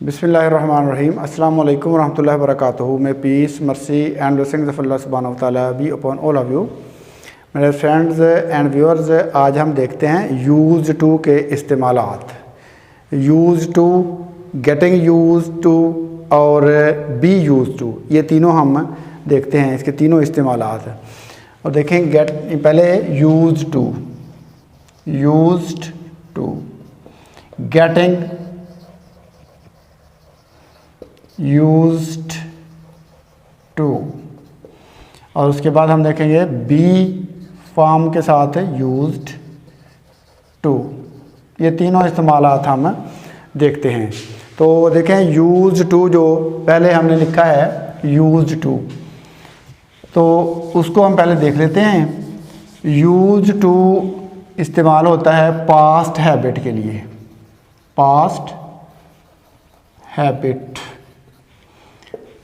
बिस्मिल्लाहिर्रहमानिर्रहीम अस्सलाम वालेकुम रहमतुल्लाहि व बरकातुहू। May peace mercy and blessings of Allah सुब्हानहू व तआला be upon all of you. मेरे फ्रेंड्स एंड व्यूअर्स, आज हम देखते हैं यूज टू के इस्तेमालात। Used to, getting use to और बी यूज टू, ये तीनों हम देखते हैं, इसके तीनों इस्तेमालात। और देखें गेट, पहले use to, used to, getting, used to, और उसके बाद हम देखेंगे बी फॉर्म के साथ यूज्ड टू। ये तीनों इस्तेमालात हम देखते हैं। तो देखें यूज टू, जो पहले हमने लिखा है यूज टू, तो उसको हम पहले देख लेते हैं। यूज टू इस्तेमाल होता है पास्ट हैबिट के लिए, पास्ट हैबिट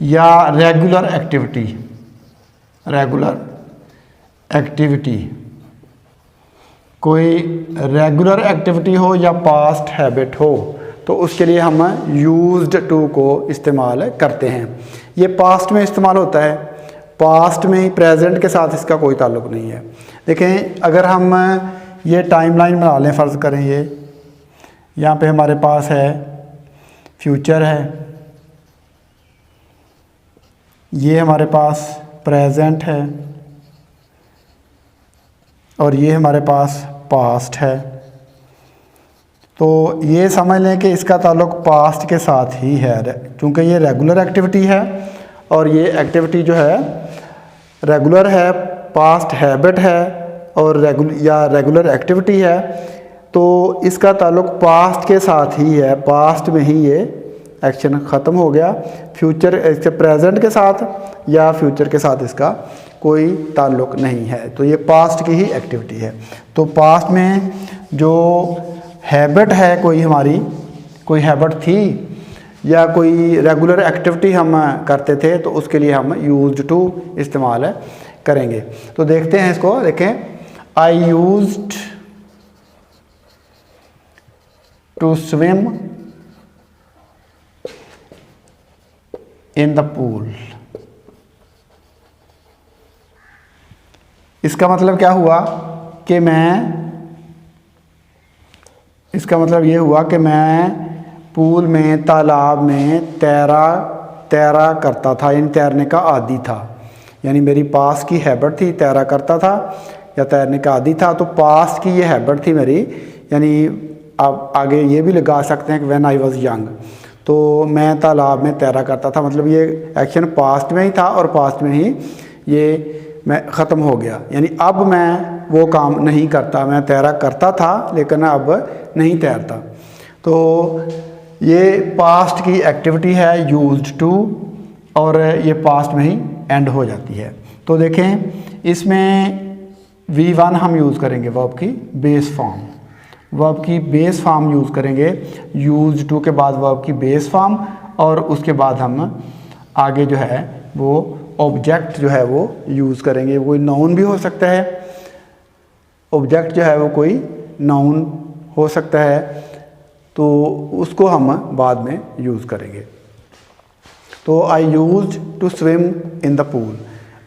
या रेगुलर एक्टिविटी, रेगुलर एक्टिविटी, कोई रेगुलर एक्टिविटी हो या पास्ट हैबिट हो तो उसके लिए हम यूज्ड टू को इस्तेमाल करते हैं। ये पास्ट में इस्तेमाल होता है, पास्ट में ही, प्रेजेंट के साथ इसका कोई ताल्लुक़ नहीं है। देखें, अगर हम ये टाइमलाइन बना लें, फ़र्ज़ करें ये यहाँ पे हमारे पास है फ्यूचर है, ये हमारे पास प्रेजेंट है और ये हमारे पास पास्ट है। तो ये समझ लें कि इसका ताल्लुक़ पास्ट के साथ ही है, क्योंकि ये रेगुलर एक्टिविटी है और ये एक्टिविटी जो है रेगुलर है, पास्ट हैबिट है और रेगुलर एक्टिविटी है। तो इसका ताल्लुक़ पास्ट के साथ ही है, पास्ट में ही ये एक्शन ख़त्म हो गया। फ्यूचर, इसके प्रेजेंट के साथ या फ्यूचर के साथ इसका कोई ताल्लुक़ नहीं है। तो ये पास्ट की ही एक्टिविटी है। तो पास्ट में जो हैबिट है, कोई हमारी कोई हैबिट थी या कोई रेगुलर एक्टिविटी हम करते थे, तो उसके लिए हम यूज्ड टू इस्तेमाल करेंगे। तो देखते हैं इसको। देखें, I used to swim in the pool. इसका मतलब क्या हुआ कि इसका मतलब ये हुआ कि मैं पूल में, तालाब में तैरा करता था, यानी तैरने का आदी था। यानी मेरी पास्ट की हैबिट थी, तैरा करता था या तैरने का आदी था। तो पास्ट की ये हैबिट थी मेरी, यानी आप आगे ये भी लगा सकते हैं कि व्हेन आई वाज यंग, तो मैं तालाब में तैरा करता था। मतलब ये एक्शन पास्ट में ही था और पास्ट में ही ये मैं ख़त्म हो गया। यानी अब मैं वो काम नहीं करता, मैं तैरा करता था लेकिन अब नहीं तैरता। तो ये पास्ट की एक्टिविटी है यूज्ड टू, और ये पास्ट में ही एंड हो जाती है। तो देखें, इसमें V1 हम यूज़ करेंगे वर्ब की बेस फॉर्म, वर्ब की बेस फॉर्म यूज़ करेंगे। यूज टू के बाद वर्ब की बेस फॉर्म, और उसके बाद हम आगे जो है वो ऑब्जेक्ट जो है वो यूज़ करेंगे। वो कोई नाउन भी हो सकता है, ऑब्जेक्ट जो है वो कोई नाउन हो सकता है, तो उसको हम बाद में यूज़ करेंगे। तो I used to swim in the pool,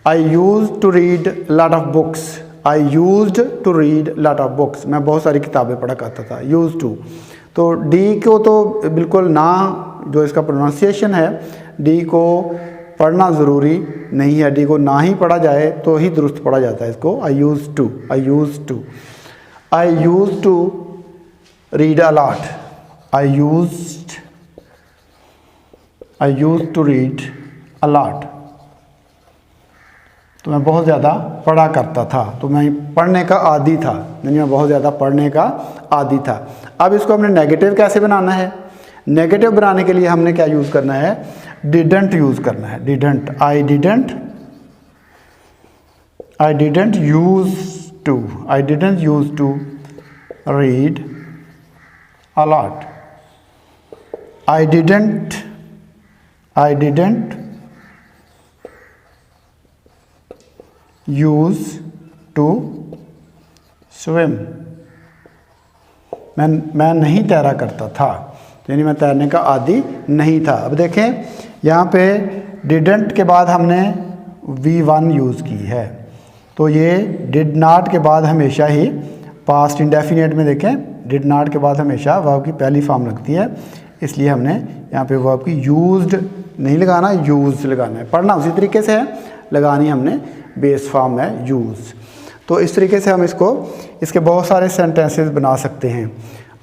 I used to read lot of books, I used to read lot of books, मैं बहुत सारी किताबें पढ़ा करता था। यूज टू, तो डी को तो बिल्कुल ना, जो इसका प्रोनाउंसिएशन है, डी को पढ़ना ज़रूरी नहीं है, डी को ना ही पढ़ा जाए तो ही दुरुस्त पढ़ा जाता है इसको। I used to, I used to, I used to read a lot, I used to read a lot, तो मैं बहुत ज़्यादा पढ़ा करता था, तो मैं पढ़ने का आदी था, यानी मैं बहुत ज़्यादा पढ़ने का आदी था। अब इसको हमने नेगेटिव कैसे बनाना है? नेगेटिव बनाने के लिए हमने क्या यूज़ करना है? डिडंट यूज़ करना है। Didn't, I didn't use to read a lot, I didn't use to swim, मैं नहीं तैरा करता था। यानी मैं तैरने का आदी नहीं था। अब देखें यहाँ पे डिडंट के बाद हमने V1 यूज़ की है, तो ये डिड नॉट के बाद हमेशा ही पास्ट इंडेफिनिट में देखें डिड नॉट के बाद हमेशा वर्ब की पहली फॉर्म लगती है, इसलिए हमने यहाँ पे वर्ब की यूज्ड नहीं लगाना, यूज लगाना है। पढ़ना उसी तरीके से है, लगानी हमने बेस फॉर्म है यूज़। तो इस तरीके से हम इसके बहुत सारे सेंटेंसेस बना सकते हैं।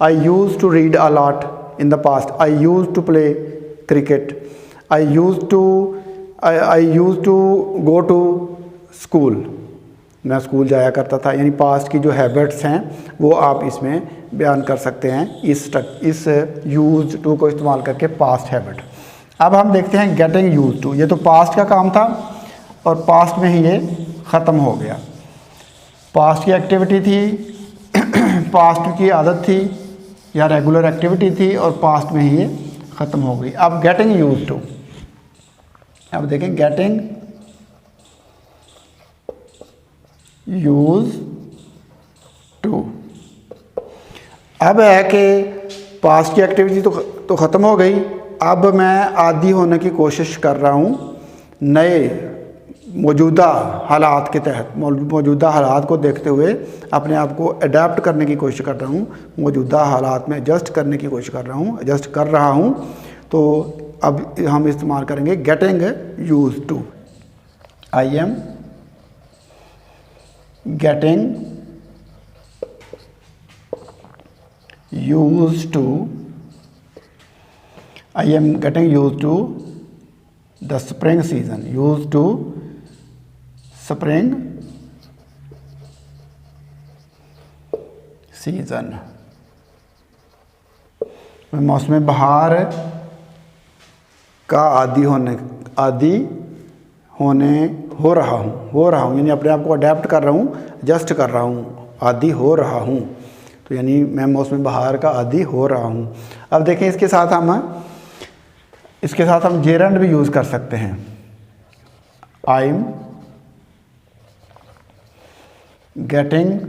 I used to read a lot in the past, I used to play cricket, I used to go to school, मैं स्कूल जाया करता था। यानी पास्ट की जो हैबिट्स हैं वो आप इसमें बयान कर सकते हैं इस यूज टू को इस्तेमाल करके, पास्ट हैबिट। अब हम देखते हैं गेटिंग यूज टू। ये तो पास्ट का काम था और पास्ट में ही ये ख़त्म हो गया। पास्ट की एक्टिविटी थी, पास्ट की आदत थी या रेगुलर एक्टिविटी थी और पास्ट में ही ये ख़त्म हो गई। अब गेटिंग यूज टू, अब देखें गेटिंग यूज टू। अब है कि पास्ट की एक्टिविटी तो ख़त्म हो गई, अब मैं आदी होने की कोशिश कर रहा हूँ नए मौजूदा हालात के तहत, मौजूदा हालात को देखते हुए अपने आप को अडेप्ट करने की कोशिश कर रहा हूँ, मौजूदा हालात में एडजस्ट करने की कोशिश कर रहा हूँ, एडजस्ट कर रहा हूँ। तो अब हम इस्तेमाल करेंगे getting use to. I am getting used to, I am getting used to the spring season, used to spring season। मैं मौसम बहार का आदी होने हो रहा हूँ, यानी अपने आप को अडेप्ट कर रहा हूँ, एडजस्ट कर रहा हूँ, आदी हो रहा हूँ। तो यानी मैं मौसम बहार का आदी हो रहा हूँ। अब देखें इसके साथ हम जेरंड भी यूज़ कर सकते हैं। I am getting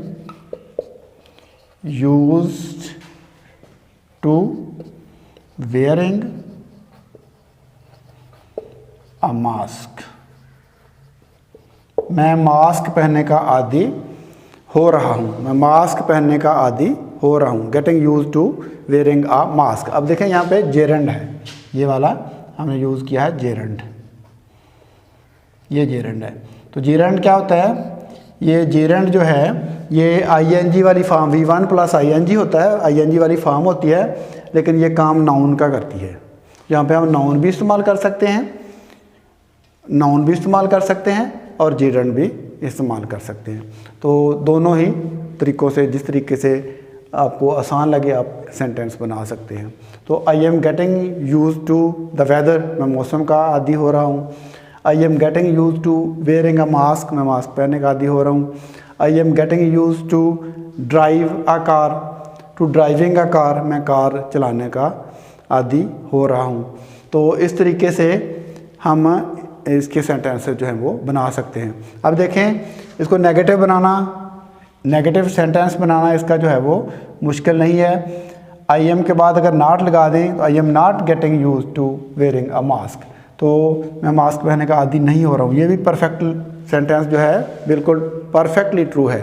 used to wearing a mask, मैं मास्क पहनने का आदी हो रहा हूँ, मैं मास्क पहनने का आदी हो रहा हूँ। Getting use to wearing a mask. अब देखें यहाँ पे जेरंड है, ये वाला हमने यूज़ किया है जेरंड, ये जेरंड है। तो जेरंड क्या होता है, ये जेरंड जो है ये आईएनजी वाली फॉर्म, V1 प्लस आईएनजी होता है, आईएनजी वाली फॉर्म होती है, लेकिन ये काम नाउन का करती है। यहाँ पे हम नाउन भी इस्तेमाल कर सकते हैं, और जेरंड भी इस्तेमाल कर सकते हैं। तो दोनों ही तरीक़ों से, जिस तरीके से आपको आसान लगे आप सेंटेंस बना सकते हैं। तो I am getting use to the weather, मैं मौसम का आदी हो रहा हूँ। I am getting use to wearing a mask, मैं मास्क पहनने का आदी हो रहा हूँ। I am getting use to drive a car, to driving a car, मैं कार चलाने का आदी हो रहा हूँ। तो इस तरीके से हम इसके सेंटेंसेस जो हैं वो बना सकते हैं। अब देखें इसको नेगेटिव बनाना, नेगेटिव सेंटेंस बनाना इसका जो है वो मुश्किल नहीं है। आई एम के बाद अगर नॉट लगा दें तो I am not getting use to wearing a mask, तो मैं मास्क पहनने का आदी नहीं हो रहा हूँ। ये भी परफेक्ट सेंटेंस जो है बिल्कुल परफेक्टली ट्रू है,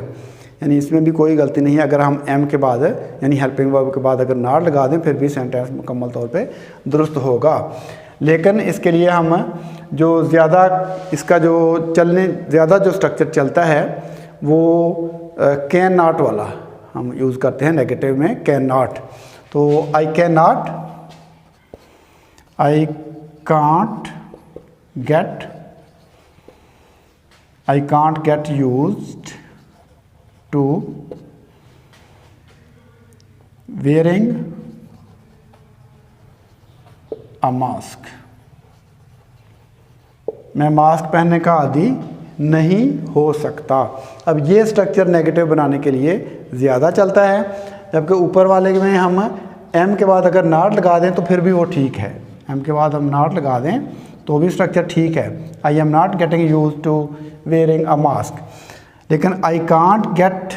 यानी इसमें भी कोई गलती नहीं है। अगर हम एम के बाद यानी हेल्पिंग वर्ब के बाद अगर नॉट लगा दें फिर भी सेंटेंस मुकम्मल तौर पे दुरुस्त होगा। लेकिन इसके लिए हम जो ज़्यादा इसका जो ज़्यादा जो स्ट्रक्चर चलता है वो कैन नॉट वाला हम यूज़ करते हैं नेगेटिव में, कैन नॉट। तो I can not, I can't get used to wearing a mask, मैं मास्क पहनने का आदी नहीं हो सकता। अब ये स्ट्रक्चर नेगेटिव बनाने के लिए ज़्यादा चलता है, जबकि ऊपर वाले में हम एम के बाद अगर नॉट लगा दें तो फिर भी वो ठीक है। एम के बाद हम नॉट लगा दें तो भी स्ट्रक्चर ठीक है। I am not getting use to wearing a mask, लेकिन I can't get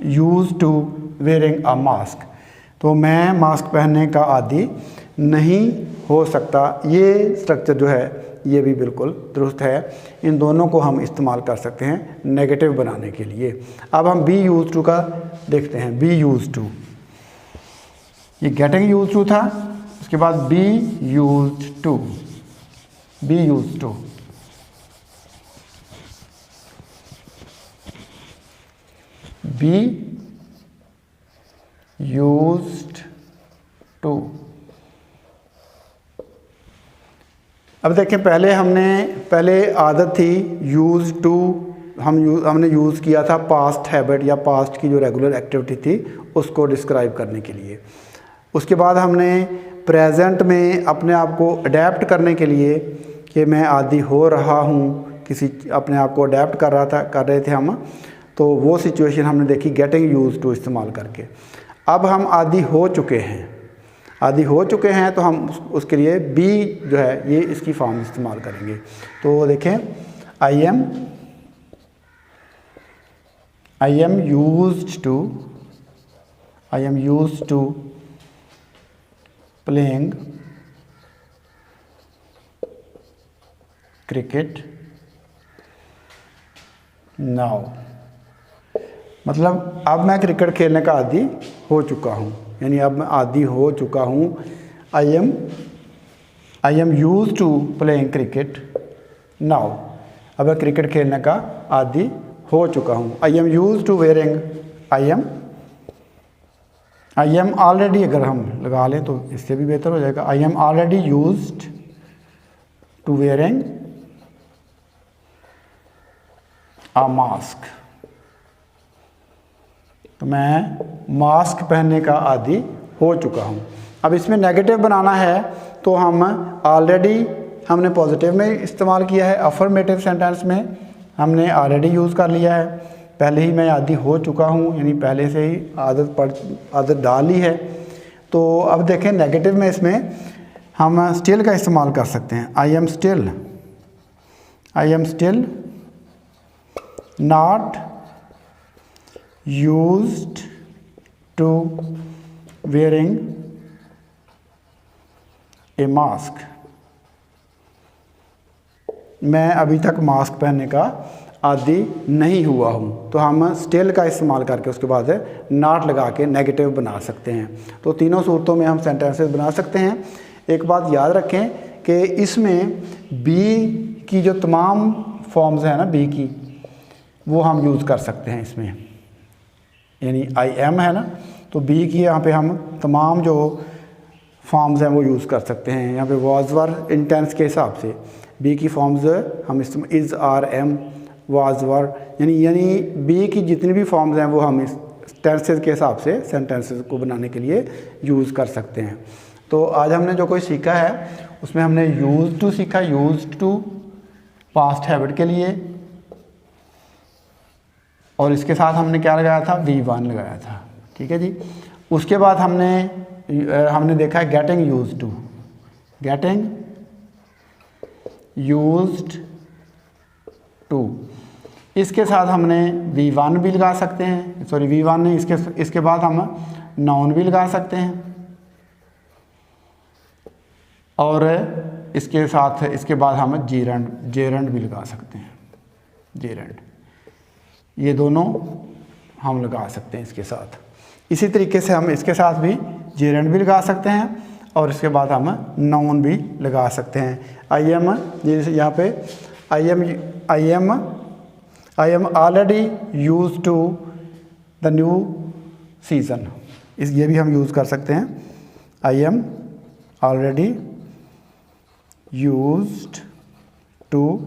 used to wearing a mask, तो मैं मास्क पहनने का आदी नहीं हो सकता, ये स्ट्रक्चर जो है ये भी बिल्कुल दुरुस्त है। इन दोनों को हम इस्तेमाल कर सकते हैं नेगेटिव बनाने के लिए। अब हम बी यूज टू का देखते हैं। बी यूज टू, ये गेटिंग यूज टू था, उसके बाद be use to, be use to, be used to. अब देखें, पहले आदत थी यूज टू, हमने यूज़ किया था पास्ट हैबिट या पास्ट की जो रेगुलर एक्टिविटी थी उसको डिस्क्राइब करने के लिए। उसके बाद हमने प्रेजेंट में अपने आप को अडेप्ट करने के लिए कि मैं आदी हो रहा हूँ, किसी अपने आप को अडेप्ट कर रहे थे हम, तो वो सिचुएशन हमने देखी गेटिंग यूज टू इस्तेमाल करके। अब हम आदी हो चुके हैं, तो हम उसके लिए बी जो है ये इसकी फॉर्म इस्तेमाल करेंगे। तो देखें, I am used to playing cricket now. मतलब अब मैं क्रिकेट खेलने का आदी हो चुका हूँ, यानी अब मैं आदी हो चुका हूँ। I am use to playing cricket now. अब मैं क्रिकेट खेलने का आदी हो चुका हूँ। I am use to wearing, I am already अगर हम लगा लें तो इससे भी बेहतर हो जाएगा। I am already used to wearing a mask. तो मैं मास्क पहनने का आदी हो चुका हूँ। अब इसमें नेगेटिव बनाना है तो हम ऑलरेडी हमने पॉजिटिव में इस्तेमाल किया है, अफर्मेटिव सेंटेंस में हमने ऑलरेडी यूज़ कर लिया है। पहले ही मैं आदी हो चुका हूँ, यानी पहले से ही आदत डाल ली है। तो अब देखें नेगेटिव में इसमें हम स्टिल का इस्तेमाल कर सकते हैं। I am still not used to wearing a mask. मैं अभी तक मास्क पहनने का आदी नहीं हुआ हूँ। तो हम स्टिल का इस्तेमाल करके उसके बाद नॉट लगा के नेगेटिव बना सकते हैं। तो तीनों सूरतों में हम सेंटेंसेस बना सकते हैं। एक बात याद रखें कि इसमें बी की जो तमाम फॉर्म्स हैं ना बी की, वो हम यूज़ कर सकते हैं इसमें। यानी आई एम है ना, तो बी की यहाँ पे हम तमाम जो फॉर्म्स हैं वो यूज़ कर सकते हैं। यहाँ पे वाज वर इंटेंस के हिसाब से बी की फॉर्म्स हम इस्तेमाल, is are am was were, यानी बी की जितनी भी फॉर्म्स हैं वो हम इस टेंसेस के हिसाब से सेंटेंसेस को बनाने के लिए यूज़ कर सकते हैं। तो आज हमने जो कोई सीखा है उसमें हमने यूज टू सीखा, यूज टू पास्ट हैबिट के लिए, और इसके साथ हमने क्या लगाया था, V1 लगाया था। ठीक है जी। उसके बाद हमने देखा है getting use to, getting used to. इसके साथ हमने V1 भी लगा सकते हैं, सॉरी V1 नहीं, इसके बाद हम नाउन भी लगा सकते हैं, और इसके साथ इसके बाद हम जेरंड भी लगा सकते हैं। जेरंड, ये दोनों हम लगा सकते हैं इसके साथ। इसी तरीके से हम इसके साथ भी जेरंड भी लगा सकते हैं और इसके बाद हम नाउन भी लगा सकते हैं। आई एम, जैसे यहाँ पे I am already use to the new season, ये भी हम यूज़ कर सकते हैं। I am already used to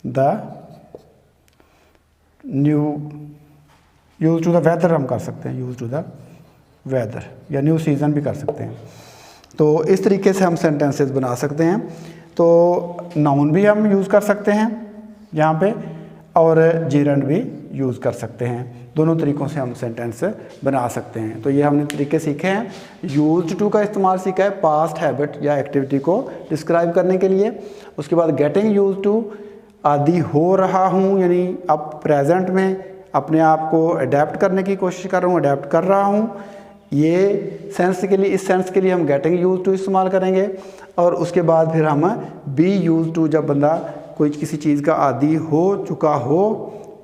the use to the weather हम कर सकते हैं, यूज टू द वेदर, या न्यू सीज़न भी कर सकते हैं। तो इस तरीके से हम सेंटेंसेस बना सकते हैं। तो नाउन भी हम यूज़ कर सकते हैं यहाँ पे, और जेरंड भी यूज़ कर सकते हैं। दोनों तरीक़ों से हम सेंटेंस बना सकते हैं। तो ये हमने तरीके सीखे हैं। यूज्ड टू का इस्तेमाल सीखा है पास्ट हैबिट या एक्टिविटी को डिस्क्राइब करने के लिए। उसके बाद गेटिंग यूज्ड टू, आदी हो रहा हूँ, यानी अब प्रेजेंट में अपने आप को अडेप्ट करने की कोशिश कर रहा हूँ, अडेप्ट कर रहा हूँ। ये सेंस के लिए, इस सेंस के लिए हम गेटिंग यूज टू इस्तेमाल करेंगे, और उसके बाद फिर हम बी यूज टू, जब बंदा कोई किसी चीज़ का आदी हो चुका हो,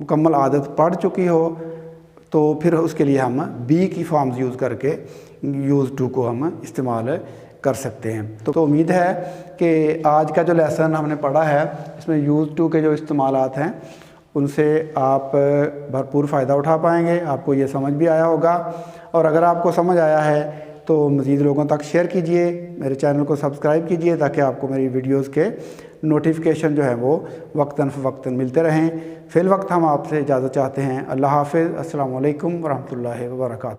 मुकम्मल आदत पड़ चुकी हो, तो फिर उसके लिए हम बी की फॉर्म्स यूज़ करके यूज़ टू को हम इस्तेमाल कर सकते हैं। तो उम्मीद है कि आज का जो लेसन हमने पढ़ा है इसमें यूज़ टू के जो इस्तेमालात हैं उनसे आप भरपूर फ़ायदा उठा पाएंगे, आपको ये समझ भी आया होगा। और अगर आपको समझ आया है तो मज़ीद लोगों तक शेयर कीजिए, मेरे चैनल को सब्सक्राइब कीजिए ताकि आपको मेरी वीडियोस के नोटिफिकेशन जो है वो वक्तन फ़वक्तन मिलते रहें। फ़िल वक्त हम आपसे इजाज़त चाहते हैं। अल्लाह हाफ़िज़। अस्सलामु अलैकुम वरहमतुल्लाहि वबरकातुहू।